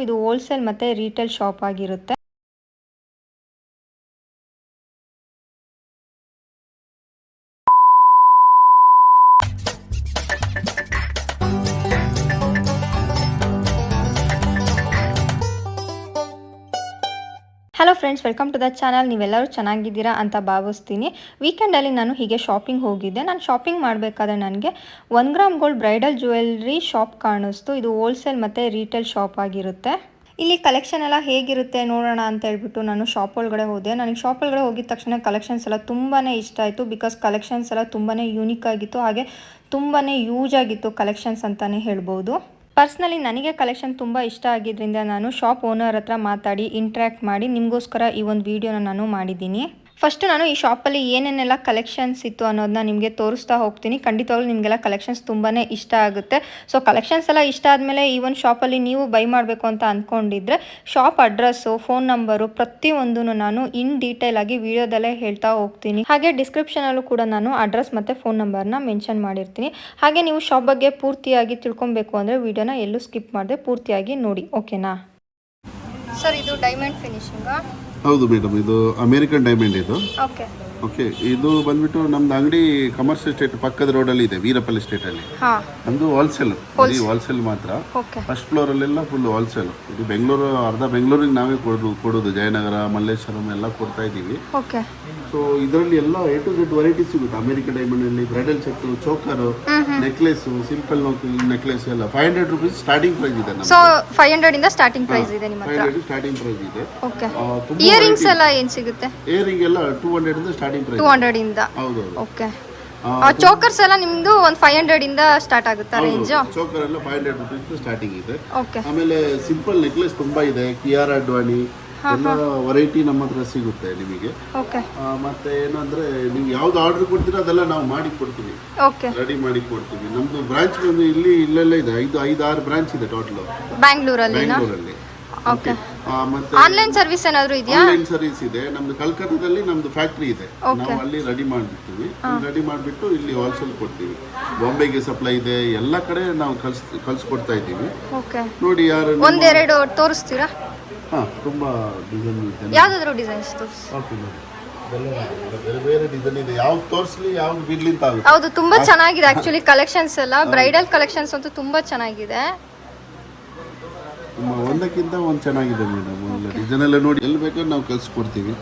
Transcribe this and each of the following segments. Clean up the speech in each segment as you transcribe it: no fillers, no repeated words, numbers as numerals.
ಇದು ಹೋಲ್ಸೇಲ್ ಮತ್ತು retail shop ಆಗಿರುತ್ತೆ. Hello friends, welcome to the channel. ನೀವೆಲ್ಲರೂ ಚೆನ್ನಾಗಿದ್ದೀರಾ ಅಂತ ಭಾವಿಸ್ತೀನಿ. ವೀಕೆಂಡಲ್ಲಿ ನಾನು ಹೀಗೆ ಶಾಪಿಂಗ್ ಹೋಗಿದ್ದೆ. ನಾನು ಶಾಪಿಂಗ್ ಮಾಡಬೇಕಾದ್ರೆ ನನಗೆ 1 gram gold bridal jewellery shop ಕಾಣಿಸ್ತು. ಇದು ಹೋಲ್ಸೇಲ್ ಮತ್ತು ರೀಟೇಲ್ ಶಾಪ್ ಆಗಿರುತ್ತೆ. ಇಲ್ಲಿ ಕಲೆಕ್ಷನ್ ಎಲ್ಲ ಹೇಗಿರುತ್ತೆ ನೋಡೋಣ ಅಂತ ಹೇಳ್ಬಿಟ್ಟು ನಾನು ಶಾಪ್ ಒಳಗಡೆ ಹೋದೆ. ನನಗೆ ಶಾಪ್ ಒಳಗಡೆ ಹೋಗಿದ ತಕ್ಷಣ ಕಲೆಕ್ಷನ್ಸ್ ಎಲ್ಲ ತುಂಬಾ ಇಷ್ಟ ಆಯಿತು. ಬಿಕಾಸ್ ಕಲೆಕ್ಷನ್ಸ್ ಎಲ್ಲ ತುಂಬಾ ಯೂನಿಕ್ ಆಗಿತ್ತು, ಹಾಗೆ ತುಂಬಾ ಯೂಸ್ ಆಗಿತ್ತು ಕಲೆಕ್ಷನ್ಸ್ ಅಂತಲೇ ಹೇಳ್ಬೋದು. ಪರ್ಸ್ನಲಿ ನನಗೆ ಕಲೆಕ್ಷನ್ ತುಂಬ ಇಷ್ಟ ಆಗಿದ್ದರಿಂದ ನಾನು ಶಾಪ್ ಓನರ್ ಹತ್ರ ಮಾತಾಡಿ ಇಂಟ್ರ್ಯಾಕ್ಟ್ ಮಾಡಿ ನಿಮಗೋಸ್ಕರ ಈ ಒಂದು ವಿಡಿಯೋನ ನಾನು ಮಾಡಿದ್ದೀನಿ. ಫಸ್ಟ್ ನಾನು ಈ ಶಾಪಲ್ಲಿ ಏನೇನೆಲ್ಲ ಕಲೆಕ್ಷನ್ಸ್ ಇತ್ತು ಅನ್ನೋದನ್ನ ನಿಮಗೆ ತೋರಿಸ್ತಾ ಹೋಗ್ತೀನಿ. ಖಂಡಿತವಾಗ್ಲೂ ನಿಮಗೆಲ್ಲ ಕಲೆಕ್ಷನ್ಸ್ ತುಂಬಾ ಇಷ್ಟ ಆಗುತ್ತೆ. ಸೊ ಕಲೆಕ್ಷನ್ಸ್ ಎಲ್ಲ ಇಷ್ಟ ಆದಮೇಲೆ ಈ ಒಂದು ಶಾಪಲ್ಲಿ ನೀವು ಬೈ ಮಾಡಬೇಕು ಅಂತ ಅಂದ್ಕೊಂಡಿದ್ರೆ ಶಾಪ್ ಅಡ್ರೆಸ್ಸು, ಫೋನ್ ನಂಬರು ಪ್ರತಿಯೊಂದೂ ನಾನು ಇನ್ ಡೀಟೇಲ್ ಆಗಿ ವಿಡಿಯೋದಲ್ಲೇ ಹೇಳ್ತಾ ಹೋಗ್ತೀನಿ. ಹಾಗೆ ಡಿಸ್ಕ್ರಿಪ್ಷನಲ್ಲೂ ಕೂಡ ನಾನು ಅಡ್ರೆಸ್ ಮತ್ತು ಫೋನ್ ನಂಬರ್ನ ಮೆನ್ಷನ್ ಮಾಡಿರ್ತೀನಿ. ಹಾಗೆ ನೀವು ಶಾಪ್ ಬಗ್ಗೆ ಪೂರ್ತಿಯಾಗಿ ತಿಳ್ಕೊಬೇಕು ಅಂದರೆ ವಿಡಿಯೋನ ಎಲ್ಲೂ ಸ್ಕಿಪ್ ಮಾಡದೆ ಪೂರ್ತಿಯಾಗಿ ನೋಡಿ, ಓಕೆನಾ? ಸರ್, ಇದು ಡೈಮಂಡ್ ಫಿನಿಶಿಂಗಾ? ಹೌದು ಮೇಡಮ್, ಇದು ಅಮೇರಿಕನ್ ಡೈಮಂಡ್. ಇದು ಓಕೆ ಓಕೆ. ಇದು ಬಂದ್ಬಿಟ್ಟು ನಮ್ದು ಅಂಗಡಿ ಕಮರ್ಷಿಯಲ್ ಎಸ್ಟೇಟ್ ಪಕ್ಕದ ರೋಡಲ್ಲಿ ಇದೆ, ವೀರಪ್ಪಲ್ ಎಸ್ಟೇಟಲ್ಲಿ. ನಮ್ಮದು ಹೋಲ್ಸೇಲ್, ಹೋಲ್ಸೇಲ್ ಮಾತ್ರ. ಫಸ್ಟ್ ಫ್ಲೋರಲ್ಲೆಲ್ಲ ಫುಲ್ ಹೋಲ್ಸೇಲ್. ಇದು ಬೆಂಗಳೂರು, ಅರ್ಧ ಬೆಂಗಳೂರಿಗೆ ನಾವೇ ಕೊಡೋದು. ಜಯನಗರ, ಮಲ್ಲೇಶ್ವರಂ ಎಲ್ಲ ಕೊಡ್ತಾ ಇದ್ದೀವಿ. ಸೊ ಇದರಲ್ಲಿ ಎಲ್ಲ A to Z ವೆರೈಟೀಸ್ ಸಿಗುತ್ತೆ. ಅಮೇರಿಕನ್ ಡೈಮಂಡಲ್ಲಿ bridal set, choker, necklace, simple necklace ಎಲ್ಲ 500 ರೂಪೀಸ್ ಸ್ಟಾರ್ಟಿಂಗ್ ಪ್ರೈಸ್ ಇದೆ. ಸೊ 500 ಇಂದ ಸ್ಟಾರ್ಟಿಂಗ್ ಪ್ರೈಸ್ ಇದೆ ನಿಮ್ಮ ಹತ್ರ? 500 ಸ್ಟಾರ್ಟಿಂಗ್ ಪ್ರೈಸ್ ಇದೆ. ಓಕೆ. ಇಯರಿಂಗ್ಸ್ ಎಲ್ಲ ಏನು ಸಿಗುತ್ತೆ? ಇಯರಿಂಗ್ ಎಲ್ಲ 200 ಇಂದ ಸ್ಟಾರ್ಟಿಂಗ್ ಪ್ರೈಸ್. 200 ಇಂದ? ಹೌದು. ಓಕೆ. ಚೋಕರ್ಸ್ ಎಲ್ಲ ನಿಮ್ದು ಒಂದು 500 ಇಂದ ಸ್ಟಾರ್ಟ್ ಆಗುತ್ತಾ ರೇಂಜ್? ಚೋಕರ್ ಎಲ್ಲ 500 ರೂಪೀಸ್ ಸ್ಟಾರ್ಟಿಂಗ್ ಇದೆ. ಓಕೆ. ಆಮೇಲೆ ಸಿಂಪಲ್ ನೆಕ್ಲೆಸ್ ತುಂಬಾ ಇದೆ. ಕಿಯಾರಾ ಅಡ್ವಾಣಿ ಎಲ್ಲ ವೆರೈಟಿ ನಮ್ಮ ಹತ್ರ ಸಿಗುತ್ತೆ ನಿಮಗೆ. ಓಕೆ. ಮತ್ತೆ ಏನಂದ್ರೆ ನೀವು ಯಾವ್ದು ಆರ್ಡರ್ ಕೊಡ್ತೀರಾ ಅದೆಲ್ಲ ನಾವು ಮಾಡಿ ಕೊಡ್ತೀವಿ. ಓಕೆ. ರೆಡಿ ಮಾಡಿ ಕೊಡ್ತೀವಿ. ನಮ್ದು ಬ್ರಾಂಚ್ ಬಂದು ಇಲ್ಲೆಲ್ಲ ಇದೆ. 5-6 ಬ್ರಾಂಚ್ ಇದೆ ಟೋಟಲ್ ಬ್ಯಾಂಗ್ಳೂರಲ್ಲಿ. ಓಕೆ. ಮತ್ತೆ ಆನ್ಲೈನ್ ಸರ್ವಿಸ್ ಏನಾದರೂ ಇದೆಯಾ? ಆನ್ಲೈನ್ ಸರ್ವಿಸ್ ಇದೆ. ನಮ್ದು ಕಲ್ಕತ್ತಾದಲ್ಲಿ ನಮ್ದು ಫ್ಯಾಕ್ಟ್ರಿ ಇದೆ. ನಾವು ಅಲ್ಲಿ ರೆಡಿ ಮಾಡಿಬಿಡ್ತೀವಿ. ರೆಡಿ ಮಾಡಿಬಿಟ್ಟು ಇಲ್ಲಿ ಹೋಲ್ಸೇಲ್ ಕೊಡ್ತೀವಿ. ಬಾಂಬೆಗೆ ಸಪ್ಲೈ ಇದೆ. ಎಲ್ಲ ಕಡೆ ನಾವು ಕಳ್ಸಿಕೊಡ್ತಾ ಇದ್ದೀವಿ. ಓಕೆ. ನೋಡಿ, ಯಾರು ಒಂದೆರಡು ತೋರಿಸ್ತೀರಾ? ತುಂಬಾ ಡಿಸೈನ್ ಇದೆ. ಯಾವ್ದಾದ್ರು ಡಿಸೈನ್ಸ್ ತೋರಿಸಿ. ಓಕೆ ನೋಡಿ, ಬೇರೆ ಬೇರೆ ಡಿಸೈನ್ ಇದೆ. ಯಾವ್ದು ತೋರಿಸ್ಲಿ, ಯಾವ್ದು ಬಿಡ್ಲಿ ಅಂತ ಆಗುತ್ತೆ. ಹೌದು, ತುಂಬಾ ಚೆನ್ನಾಗಿದೆ ಆಕ್ಚುಲಿ ಕಲೆಕ್ಷನ್ಸ್ ಎಲ್ಲ. ಬ್ರೈಡಲ್ ಕಲೆಕ್ಷನ್ಸ್ ಅಂತೂ ತುಂಬಾ ಚೆನ್ನಾಗಿದೆ. ಒಂದಕ್ಕಿಂತ ಒಂದು ಚೆನ್ನಾಗಿದೆ ಮೇಡಮ್. ಎಲ್ಲ ಡಿಸೈನ್ ಎಲ್ಲ ನೋಡಿ, ಎಲ್ಲಿ ಬೇಕಾದ್ರೆ ನಾವು ಕಳ್ಸಿಕೊಡ್ತೀವಿ.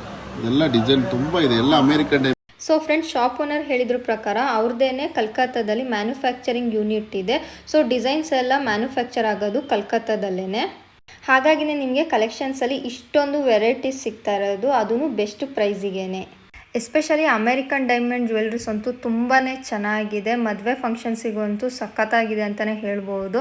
ಎಲ್ಲ ಡಿಸೈನ್ ತುಂಬಾ ಇದೆ, ಎಲ್ಲ American type. So friends, shop owner ಹೇಳಿದ್ರ ಪ್ರಕಾರ ಅವ್ರದ್ದೇನೆ ಕಲ್ಕತ್ತಾದಲ್ಲಿ ಮ್ಯಾನುಫ್ಯಾಕ್ಚರಿಂಗ್ ಯೂನಿಟ್ ಇದೆ. ಸೊ ಡಿಸೈನ್ಸ್ ಎಲ್ಲ ಮ್ಯಾನುಫ್ಯಾಕ್ಚರ್ ಆಗೋದು ಕಲ್ಕತ್ತಾದಲ್ಲೇ. ಹಾಗಾಗಿನೇ ನಿಮಗೆ ಕಲೆಕ್ಷನ್ಸಲ್ಲಿ ಇಷ್ಟೊಂದು ವೆರೈಟೀಸ್ ಸಿಗ್ತಾ ಇರೋದು, ಅದೂ ಬೆಸ್ಟ್ ಪ್ರೈಸಿಗೇನೆ. ಎಸ್ಪೆಷಲಿ ಅಮೇರಿಕನ್ ಡೈಮಂಡ್ ಜ್ಯುವೆಲ್ರೀಸ್ ಅಂತೂ ತುಂಬಾ ಚೆನ್ನಾಗಿದೆ. ಮದುವೆ ಫಂಕ್ಷನ್ಸಿಗಂತೂ ಸಖತ್ತಾಗಿದೆ ಅಂತಲೇ ಹೇಳ್ಬೋದು.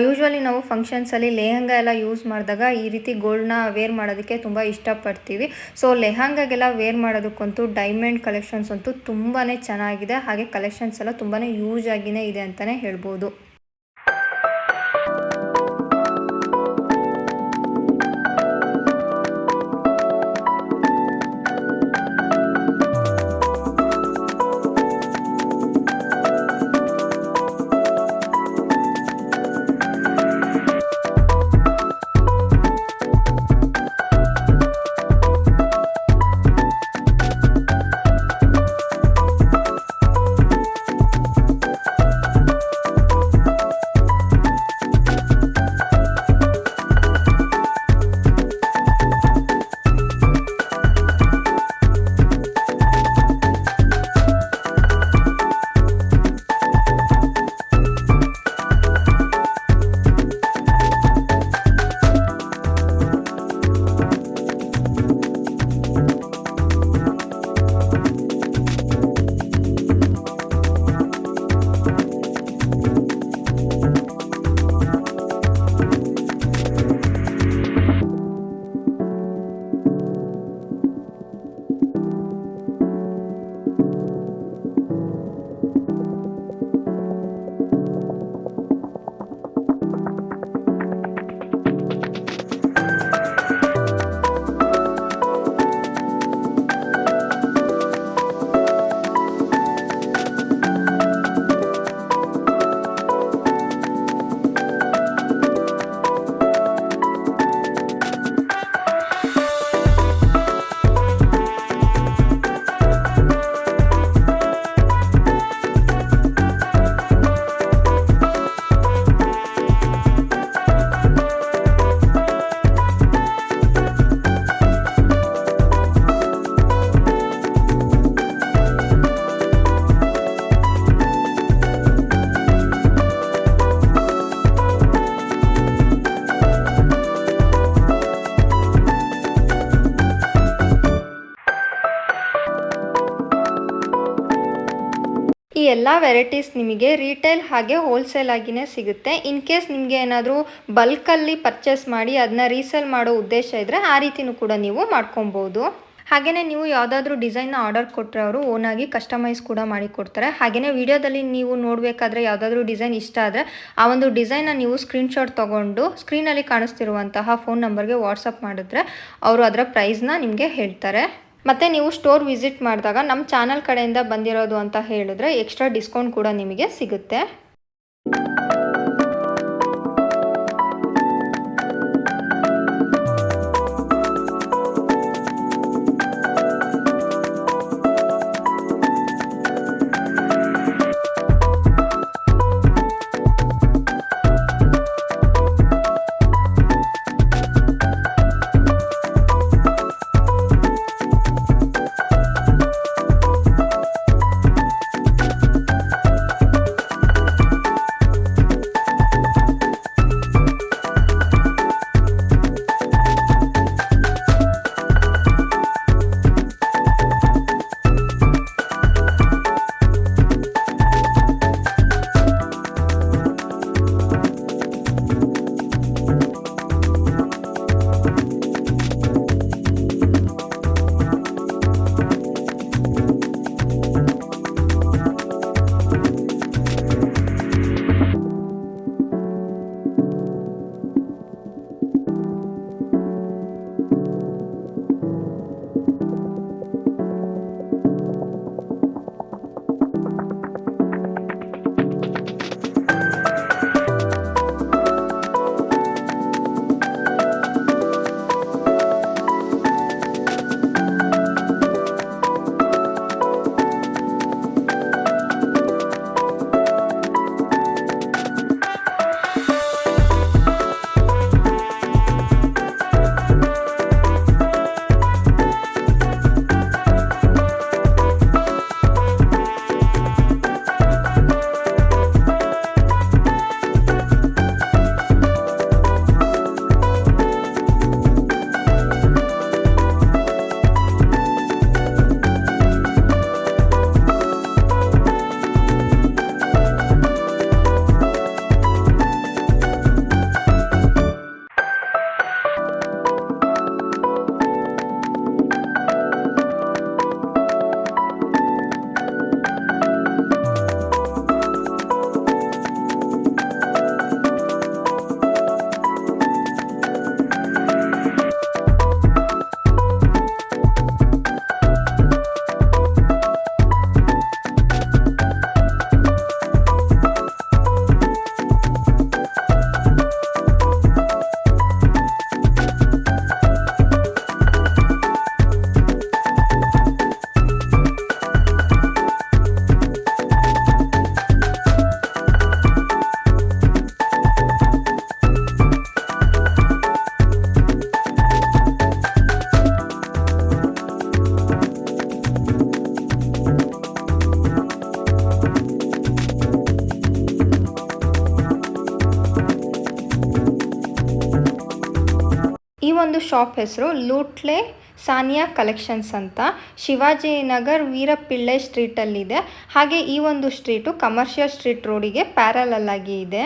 ಯೂಶ್ವಲಿ ನಾವು ಫಂಕ್ಷನ್ಸಲ್ಲಿ ಲೆಹಂಗಾ ಎಲ್ಲ ಯೂಸ್ ಮಾಡಿದಾಗ ಈ ರೀತಿ ಗೋಲ್ಡ್ನ ವೇರ್ ಮಾಡೋದಕ್ಕೆ ತುಂಬ ಇಷ್ಟಪಡ್ತೀವಿ. ಸೊ ಲೆಹಂಗಾಗೆಲ್ಲ ವೇರ್ ಮಾಡೋದಕ್ಕಂತೂ ಡೈಮಂಡ್ ಕಲೆಕ್ಷನ್ಸ್ ಅಂತೂ ತುಂಬಾ ಚೆನ್ನಾಗಿದೆ. ಹಾಗೆ ಕಲೆಕ್ಷನ್ಸ್ ಎಲ್ಲ ತುಂಬಾ ಯೂಸ್ ಆಗಿನೇ ಇದೆ ಅಂತಲೇ ಹೇಳ್ಬೋದು. ಎಲ್ಲ ವೆರೈಟೀಸ್ ನಿಮಗೆ ರೀಟೇಲ್ ಹಾಗೆ ಹೋಲ್ಸೇಲ್ ಆಗಿನೇ ಸಿಗುತ್ತೆ. ಇನ್ ಕೇಸ್ ನಿಮಗೆ ಏನಾದರೂ ಬಲ್ಕಲ್ಲಿ ಪರ್ಚೇಸ್ ಮಾಡಿ ಅದನ್ನ ರೀಸೇಲ್ ಮಾಡೋ ಉದ್ದೇಶ ಇದ್ದರೆ ಆ ರೀತಿನೂ ಕೂಡ ನೀವು ಮಾಡ್ಕೊಬೋದು. ಹಾಗೆಯೇ ನೀವು ಯಾವುದಾದ್ರೂ ಡಿಸೈನ್ನ ಆರ್ಡರ್ ಕೊಟ್ಟರೆ ಅವರು ಓನಾಗಿ ಕಸ್ಟಮೈಸ್ ಕೂಡ ಮಾಡಿ ಕೊಡ್ತಾರೆ. ಹಾಗೆಯೇ ವಿಡಿಯೋದಲ್ಲಿ ನೀವು ನೋಡಬೇಕಾದ್ರೆ ಯಾವುದಾದ್ರೂ ಡಿಸೈನ್ ಇಷ್ಟ ಆದರೆ ಆ ಒಂದು ಡಿಸೈನ್ನ ನೀವು ಸ್ಕ್ರೀನ್ಶಾಟ್ ತೊಗೊಂಡು ಸ್ಕ್ರೀನಲ್ಲಿ ಕಾಣಿಸ್ತಿರುವಂತಹ ಫೋನ್ ನಂಬರ್ಗೆ ವಾಟ್ಸಪ್ ಮಾಡಿದ್ರೆ ಅವರು ಅದರ ಪ್ರೈಸ್ನ ನಿಮಗೆ ಹೇಳ್ತಾರೆ. ಮತ್ತು ನೀವು ಸ್ಟೋರ್ ವಿಸಿಟ್ ಮಾಡಿದಾಗ ನಮ್ಮ ಚಾನಲ್ ಕಡೆಯಿಂದ ಬಂದಿರೋದು ಅಂತ ಹೇಳಿದ್ರೆ ಎಕ್ಸ್ಟ್ರಾ ಡಿಸ್ಕೌಂಟ್ ಕೂಡ ನಿಮಗೆ ಸಿಗುತ್ತೆ. ಒಂದು ಶಾಪ್ ಹೆಸರು ಲೂಟ್ಲೆ ಸಾನಿಯಾ ಕಲೆಕ್ಷನ್ಸ್ ಅಂತ ಶಿವಾಜಿನಗರ್ ವೀರಪಿಳ್ಳೆ ಸ್ಟ್ರೀಟಲ್ಲಿದೆ. ಹಾಗೆ ಈ ಒಂದು ಸ್ಟ್ರೀಟು ಕಮರ್ಷಿಯಲ್ ಸ್ಟ್ರೀಟ್ ರೋಡಿಗೆ ಪ್ಯಾರಲಲ್ ಆಗಿ ಇದೆ.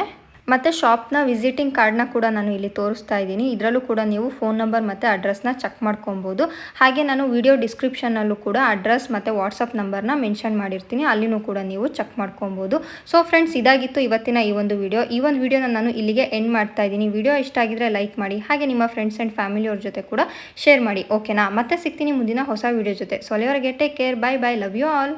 ಮತ್ತು ಶಾಪ್ನ ವಿಸಿಟಿಂಗ್ ಕಾರ್ಡ್ನ ಕೂಡ ನಾನು ಇಲ್ಲಿ ತೋರಿಸ್ತಾ ಇದ್ದೀನಿ. ಇದರಲ್ಲೂ ಕೂಡ ನೀವು ಫೋನ್ ನಂಬರ್ ಮತ್ತು ಅಡ್ರೆಸ್ನ ಚೆಕ್ ಮಾಡ್ಕೊಬೋದು. ಹಾಗೆ ನಾನು ವಿಡಿಯೋ ಡಿಸ್ಕ್ರಿಪ್ಷನಲ್ಲೂ ಕೂಡ ಅಡ್ರೆಸ್ ಮತ್ತು ವಾಟ್ಸಪ್ ನಂಬರ್ನ ಮೆನ್ಷನ್ ಮಾಡಿರ್ತೀನಿ, ಅಲ್ಲಿನೂ ಕೂಡ ನೀವು ಚೆಕ್ ಮಾಡ್ಕೊಬೋದು. ಸೊ ಫ್ರೆಂಡ್ಸ್, ಇದಾಗಿತ್ತು ಇವತ್ತಿನ ಈ ಒಂದು ವಿಡಿಯೋನ ನಾನು ಇಲ್ಲಿಗೆ ಎಂಡ್ ಮಾಡ್ತಾ ಇದ್ದೀನಿ. ವಿಡಿಯೋ ಇಷ್ಟ ಆಗಿದ್ರೆ ಲೈಕ್ ಮಾಡಿ, ಹಾಗೆ ನಿಮ್ಮ ಫ್ರೆಂಡ್ಸ್ ಆ್ಯಂಡ್ ಫ್ಯಾಮಿಲಿಯವ್ರ ಜೊತೆ ಕೂಡ ಶೇರ್ ಮಾಡಿ. ಓಕೆನಾ? ಮತ್ತೆ ಸಿಗ್ತೀನಿ ಮುಂದಿನ ಹೊಸ ವಿಡಿಯೋ ಜೊತೆ. ಸೊ ಅಲ್ಲಿವರೆಗೆ take care, bye bye, love you all.